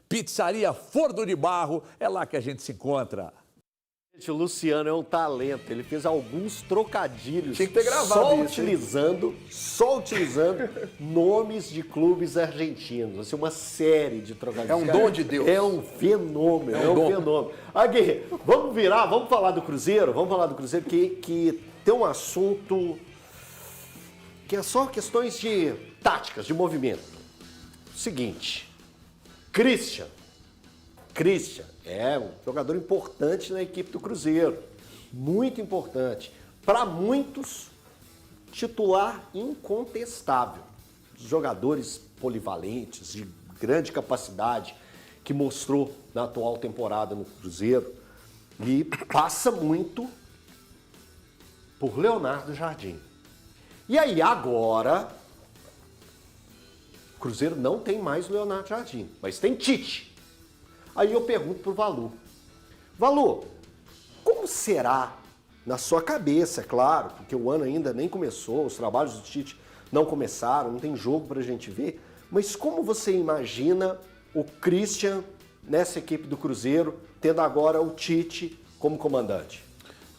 Pizzaria Forno de Barro, é lá que a gente se encontra. Gente, o Luciano é um talento, ele fez alguns trocadilhos Tinha que ter gravado só utilizando nomes de clubes argentinos, assim, uma série de trocadilhos. É um dom de Deus. É um fenômeno, é um fenômeno. Aqui, vamos falar do Cruzeiro, que tem um assunto que é só questões de táticas, de movimento. Seguinte, Christian é um jogador importante na equipe do Cruzeiro, muito importante. Para muitos, titular incontestável. Jogadores polivalentes, de grande capacidade, que mostrou na atual temporada no Cruzeiro. E passa muito por Leonardo Jardim. E aí agora, o Cruzeiro não tem mais o Leonardo Jardim, mas tem Tite. Aí eu pergunto pro Valu. Valu, como será na sua cabeça, é claro, porque o ano ainda nem começou, os trabalhos do Tite não começaram, não tem jogo pra gente ver, mas como você imagina o Christian nessa equipe do Cruzeiro, tendo agora o Tite como comandante?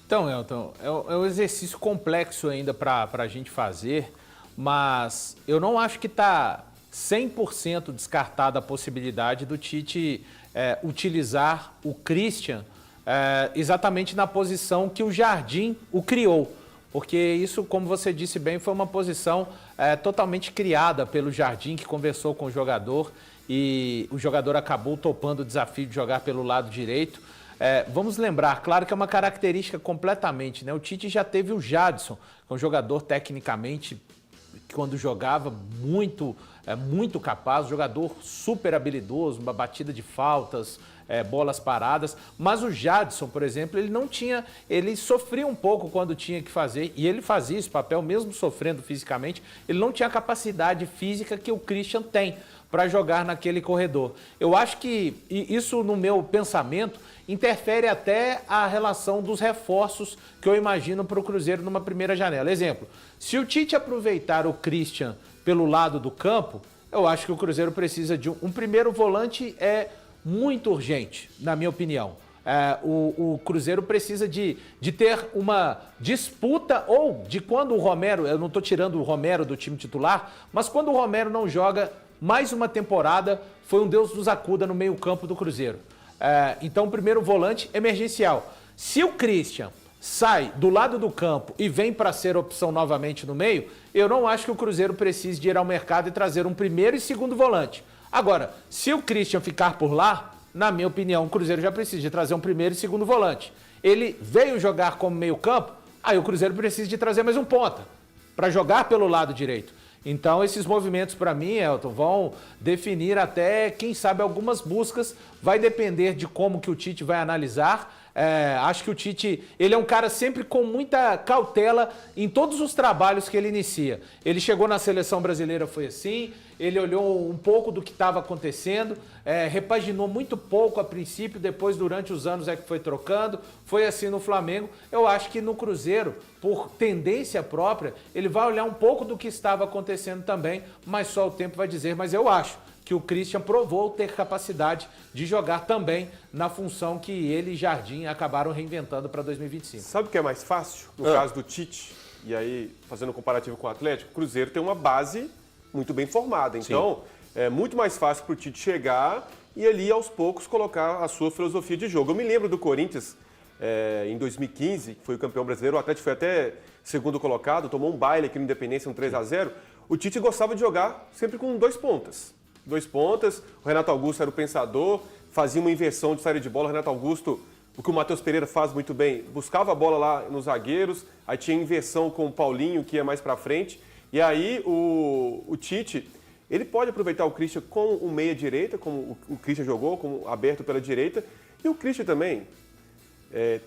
Então, Elton, é um exercício complexo ainda para a gente fazer, mas eu não acho que está 100% descartada a possibilidade do Tite utilizar o Christian exatamente na posição que o Jardim o criou. Porque isso, como você disse bem, foi uma posição totalmente criada pelo Jardim, que conversou com o jogador e o jogador acabou topando o desafio de jogar pelo lado direito. Vamos lembrar, claro que é uma característica completamente, né? O Tite já teve o Jadson, que é um jogador tecnicamente, quando jogava, muito capaz, jogador super habilidoso, uma batida de faltas, bolas paradas, mas o Jadson, por exemplo, ele sofria um pouco quando tinha que fazer, e ele fazia esse papel mesmo sofrendo fisicamente, ele não tinha a capacidade física que o Christian tem para jogar naquele corredor. Eu acho que isso, no meu pensamento, interfere até a relação dos reforços que eu imagino para o Cruzeiro numa primeira janela. Exemplo, se o Tite aproveitar o Christian pelo lado do campo, eu acho que o Cruzeiro precisa de um primeiro volante muito urgente, na minha opinião. O Cruzeiro precisa de ter uma disputa, ou de quando o Romero, eu não estou tirando o Romero do time titular, mas quando o Romero não joga mais uma temporada, foi um Deus nos acuda no meio-campo do Cruzeiro. Então, o primeiro volante emergencial. Se o Christian sai do lado do campo e vem para ser opção novamente no meio, eu não acho que o Cruzeiro precise de ir ao mercado e trazer um primeiro e segundo volante. Agora, se o Christian ficar por lá, na minha opinião, o Cruzeiro já precisa de trazer um primeiro e segundo volante. Ele veio jogar como meio-campo, aí o Cruzeiro precisa de trazer mais um ponta para jogar pelo lado direito. Então, esses movimentos, para mim, Elton, vão definir até, quem sabe, algumas buscas. Vai depender de como que o Tite vai analisar. Acho que o Tite, ele é um cara sempre com muita cautela em todos os trabalhos que ele inicia. Ele chegou na seleção brasileira, foi assim, ele olhou um pouco do que estava acontecendo, repaginou muito pouco a princípio, depois durante os anos que foi trocando, foi assim no Flamengo. Eu acho que no Cruzeiro, por tendência própria, ele vai olhar um pouco do que estava acontecendo também, mas só o tempo vai dizer. Mas eu acho que o Christian provou ter capacidade de jogar também na função que ele e Jardim acabaram reinventando para 2025. Sabe o que é mais fácil no caso do Tite? E aí, fazendo um comparativo com o Atlético, o Cruzeiro tem uma base muito bem formada. Então, é muito mais fácil para o Tite chegar e ali, aos poucos, colocar a sua filosofia de jogo. Eu me lembro do Corinthians, em 2015, que foi o campeão brasileiro, o Atlético foi até segundo colocado, tomou um baile aqui no Independência, um 3-0. O Tite gostava de jogar sempre com dois pontas. O Renato Augusto era o pensador, fazia uma inversão de saída de bola. O Renato Augusto, o que o Matheus Pereira faz muito bem, buscava a bola lá nos zagueiros, aí tinha inversão com o Paulinho, que ia mais pra frente, e aí o Tite, ele pode aproveitar o Christian com o meia-direita, como o Christian jogou, como aberto pela direita, e o Christian também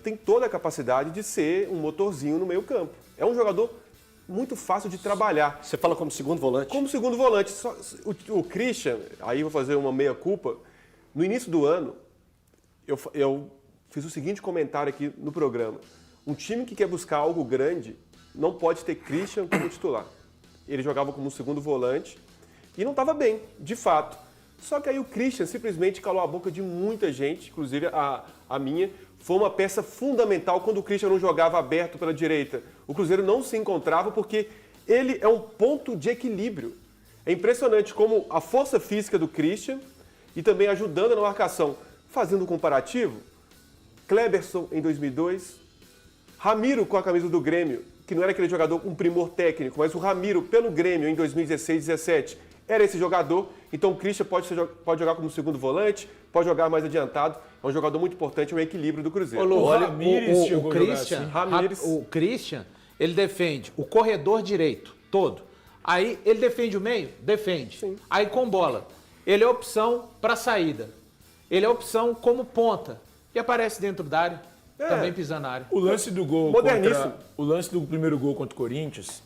tem toda a capacidade de ser um motorzinho no meio-campo. É um jogador muito fácil de trabalhar. Você fala como segundo volante? Como segundo volante. O Christian, aí vou fazer uma meia-culpa, no início do ano, eu fiz o seguinte comentário aqui no programa. Um time que quer buscar algo grande não pode ter Christian como titular. Ele jogava como segundo volante e não estava bem, de fato. Só que aí o Christian simplesmente calou a boca de muita gente, inclusive a minha. Foi uma peça fundamental quando o Christian não jogava aberto pela direita. O Cruzeiro não se encontrava porque ele é um ponto de equilíbrio. É impressionante como a força física do Christian e também ajudando na marcação. Fazendo um comparativo, Kleberson em 2002, Ramiro com a camisa do Grêmio, que não era aquele jogador com primor técnico, mas o Ramiro pelo Grêmio em 2016, 17, era esse jogador. Então o Christian pode jogar como segundo volante, pode jogar mais adiantado. É um jogador muito importante, é um equilíbrio do Cruzeiro. O Christian, ele defende o corredor direito todo. Aí ele defende o meio? Defende. Sim. Aí com bola. Ele é opção para saída. Ele é opção como ponta. E aparece dentro da área, também pisando na área. O lance do gol Moderníssimo. o lance do primeiro gol contra o Corinthians,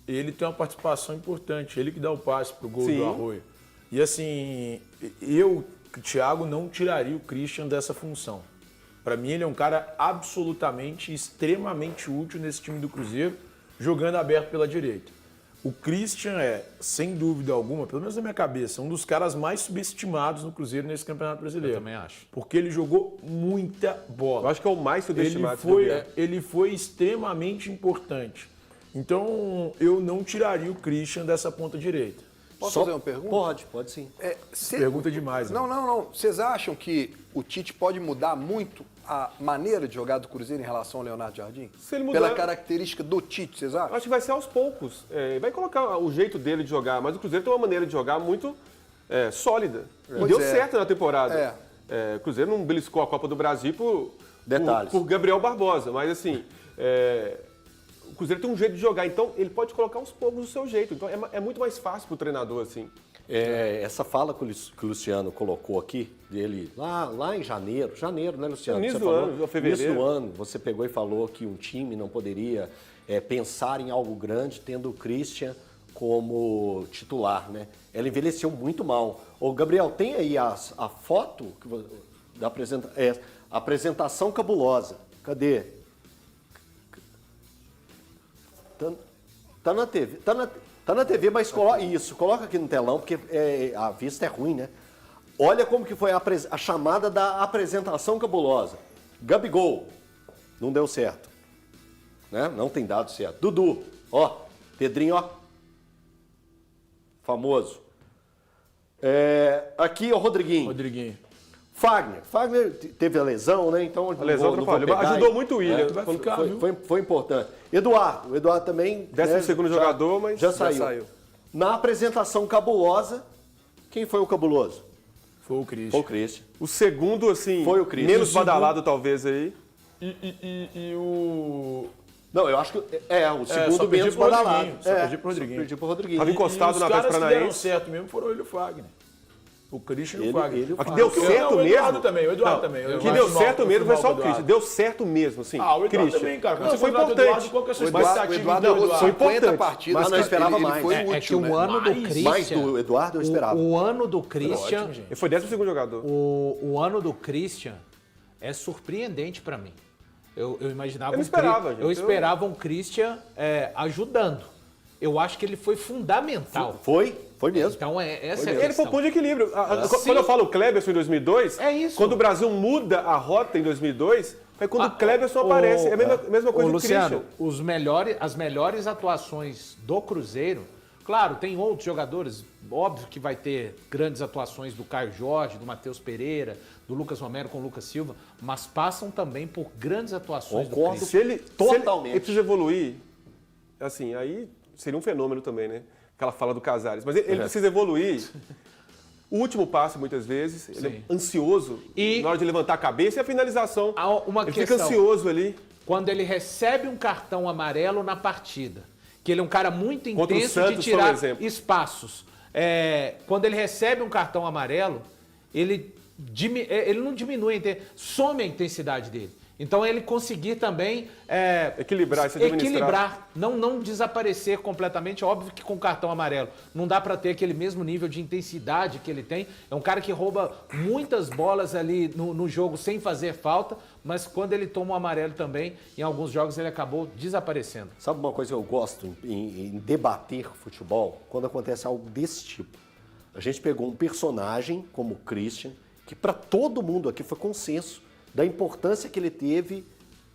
ele tem uma participação importante. Ele que dá o passe pro gol do Arroio. E assim, eu, Thiago, não tiraria o Christian dessa função. Para mim, ele é um cara absolutamente, extremamente útil nesse time do Cruzeiro, jogando aberto pela direita. O Christian é, sem dúvida alguma, pelo menos na minha cabeça, um dos caras mais subestimados no Cruzeiro nesse Campeonato Brasileiro. Eu também acho. Porque ele jogou muita bola. Eu acho que é o mais subestimado. Ele foi extremamente importante. Então, eu não tiraria o Christian dessa ponta direita. Posso fazer uma pergunta? Pode sim. Pergunta demais. Né? Não. Vocês acham que o Tite pode mudar muito a maneira de jogar do Cruzeiro em relação ao Leonardo Jardim? Se ele mudar, pela característica do Tite, vocês acham? acho que vai ser aos poucos. Vai colocar o jeito dele de jogar, mas o Cruzeiro tem uma maneira de jogar muito sólida. E deu certo na temporada. O Cruzeiro não beliscou a Copa do Brasil por Gabriel Barbosa, mas assim... O Cruzeiro tem um jeito de jogar, então ele pode colocar aos poucos o seu jeito. Então é muito mais fácil para o treinador assim. Essa fala que o Luciano colocou aqui, dele lá em janeiro, né, Luciano? No início Você do falou, ano, fevereiro. No início do ano, você pegou e falou que um time não poderia pensar em algo grande tendo o Christian como titular, né? Ela envelheceu muito mal. Ô, Gabriel, tem aí a foto da apresentação cabulosa. Cadê? Tá na TV. Tá na TV, mas coloca aqui no telão, porque a vista é ruim, né? Olha como que foi a chamada da apresentação cabulosa. Gabigol, não deu certo. Né? Não tem dado certo. Dudu, ó, Pedrinho, ó, famoso. Aqui, ó, Rodriguinho. Fagner teve a lesão, né? Então a lesão atrapalhou. Ajudou muito o William. Foi importante. Eduardo também... 12º jogador, mas já saiu. Na apresentação cabulosa, quem foi o cabuloso? Foi o Christian. O segundo, assim, foi o Christian. Menos badalado talvez aí. E o... Não, eu acho que o segundo menos badalado. Só pedi pro Rodriguinho. Pedi pro Rodriguinho. Tava encostado na Atlético Paranaense. Os caras que deram certo mesmo foram ele e o Fagner. O Christian e o Fagner. Que deu certo mesmo. O Eduardo também. Que deu certo mesmo foi só o Christian. Deu certo mesmo, sim. O Eduardo também, cara. Não, foi importante. Qual que é a sua expectativa? O Eduardo errou 50 partidas, mas não esperava mais. Ele foi útil, que o ano do Christian... Mais do Eduardo eu esperava. O ano do Christian... Ele foi 12º jogador. O ano do Christian é surpreendente pra mim. Eu imaginava... Eu esperava um Christian ajudando. Eu acho que ele foi fundamental. Foi mesmo. Então, essa é a Ele foi questão. um ponto de equilíbrio. Quando eu falo Kleberson em 2002, isso. Quando o Brasil muda a rota em 2002, foi quando o Kleberson aparece. É a mesma coisa do Luciano, Christian. as melhores atuações do Cruzeiro, claro, tem outros jogadores, óbvio que vai ter grandes atuações do Caio Jorge, do Matheus Pereira, do Lucas Romero com o Lucas Silva, mas passam também por grandes atuações do Christian. Se ele precisa evoluir, assim, aí seria um fenômeno também, né? Aquela fala do Casares. Mas ele precisa evoluir. O último passe, muitas vezes, ele é ansioso na hora de levantar a cabeça e a finalização. Ele fica ansioso ali. Quando ele recebe um cartão amarelo na partida, que ele é um cara muito intenso Santos, de tirar exemplo. espaços. Quando ele recebe um cartão amarelo, ele não diminui, some a intensidade dele. Então ele conseguir também equilibrar, não desaparecer completamente. Óbvio que com cartão amarelo não dá para ter aquele mesmo nível de intensidade que ele tem. É um cara que rouba muitas bolas ali no jogo sem fazer falta, mas quando ele toma o amarelo também, em alguns jogos ele acabou desaparecendo. Sabe uma coisa que eu gosto em debater futebol? Quando acontece algo desse tipo. A gente pegou um personagem como o Christian, que para todo mundo aqui foi consenso da importância que ele teve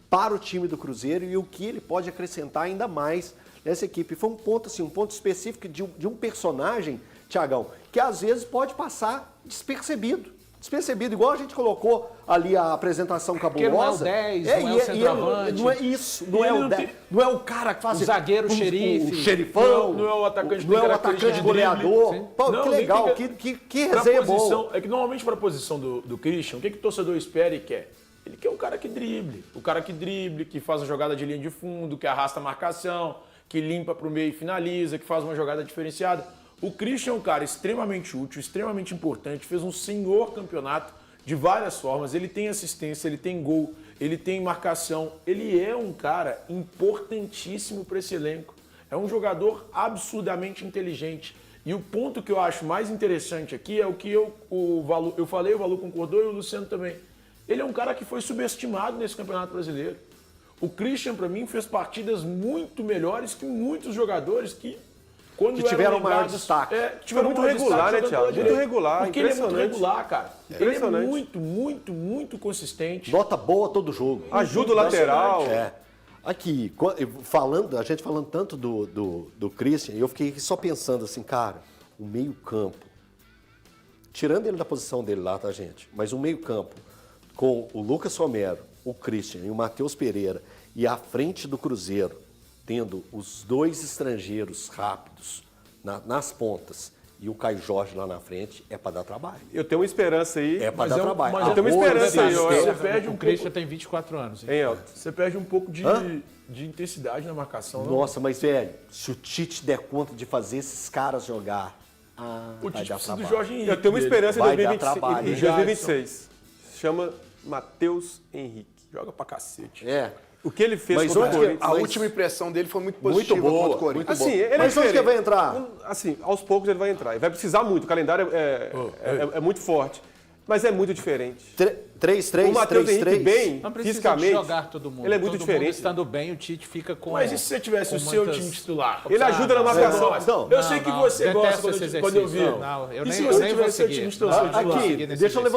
para o time do Cruzeiro e o que ele pode acrescentar ainda mais nessa equipe. Foi um ponto, assim, um ponto específico de um personagem, Tiagão, que às vezes pode passar despercebido. Despercebido, igual a gente colocou ali a apresentação cabulosa. Porque não é o 10, não é o centroavante. Não é isso, não é o 10, não é o cara que faz O zagueiro xerife. o xerifão, Não é o atacante não é o característica atacante de drible. goleador. Sim. Pô, Não, que nem legal, tem que Pra resenha posição, boa. é que normalmente para a posição do Christian, o que o torcedor espera e quer? Ele quer um cara que drible. O cara que drible, que faz a jogada de linha de fundo, que arrasta a marcação, que limpa para o meio e finaliza, que faz uma jogada diferenciada. O Christian é um cara extremamente útil, extremamente importante, fez um senhor campeonato de várias formas. Ele tem assistência, ele tem gol, ele tem marcação. Ele é um cara importantíssimo para esse elenco. É um jogador absurdamente inteligente. E o ponto que eu acho mais interessante aqui é o que eu falei, o Valu concordou e o Luciano também. Ele é um cara que foi subestimado nesse Campeonato Brasileiro. O Christian, para mim, fez partidas muito melhores que muitos jogadores que, quando Que tiveram eram maior lembrados, destaque. tiveram Muito maior regular, destaque né, jogando Thiago? pela Muito direita. regular, Porque ele é muito impressionante. regular, cara. Ele é Impressionante. muito consistente. Nota boa todo jogo. Ajuda o lateral. É. Aqui, a gente falando tanto do Christian, eu fiquei só pensando assim, cara, o meio-campo, tirando ele da posição dele lá, tá, gente? Mas o meio-campo, com o Lucas Romero, o Christian e o Matheus Pereira, e à frente do Cruzeiro, tendo os dois estrangeiros rápidos nas pontas e o Caio Jorge lá na frente, é para dar trabalho. Eu tenho uma esperança aí. É para dar trabalho. mas A eu tenho uma boa esperança aí, desse- ó. Você perde O um Christian pouco, tem 24 anos. hein? Hein, Elton? você perde um pouco de Hã? intensidade na marcação. não? Nossa, mas velho, se o Tite der conta de fazer esses caras jogar, O vai Tite dar precisa do trabalho. Jorge Henrique. Eu tenho uma dele. esperança em Vai dar 2026. trabalho. Em 2026. Chama Matheus Henrique. Joga pra cacete. É. O que ele fez Mas contra o onde- Corinthians. A Mas- última impressão dele foi muito Muito positiva boa, contra o Corinthians. Assim, ele é Mas onde que diferente. vai entrar? Assim, aos poucos ele vai entrar. Ele vai precisar muito. O calendário é muito forte. Mas é muito diferente. 3-3, O Matheus Henrique 3-3. bem, Não precisa fisicamente, jogar todo mundo. ele é muito Todo diferente. Mundo estando bem, o Tite fica com. Mas e se você tivesse com o seu muitas- time titular? Ele ajuda na marcação. Não, Eu sei que você detesto gosta esse quando eu vi. exercício. Não, eu E nem- se eu você nem vou tivesse seu seguir. time titular? Não, Aqui, seguir nesse deixa eu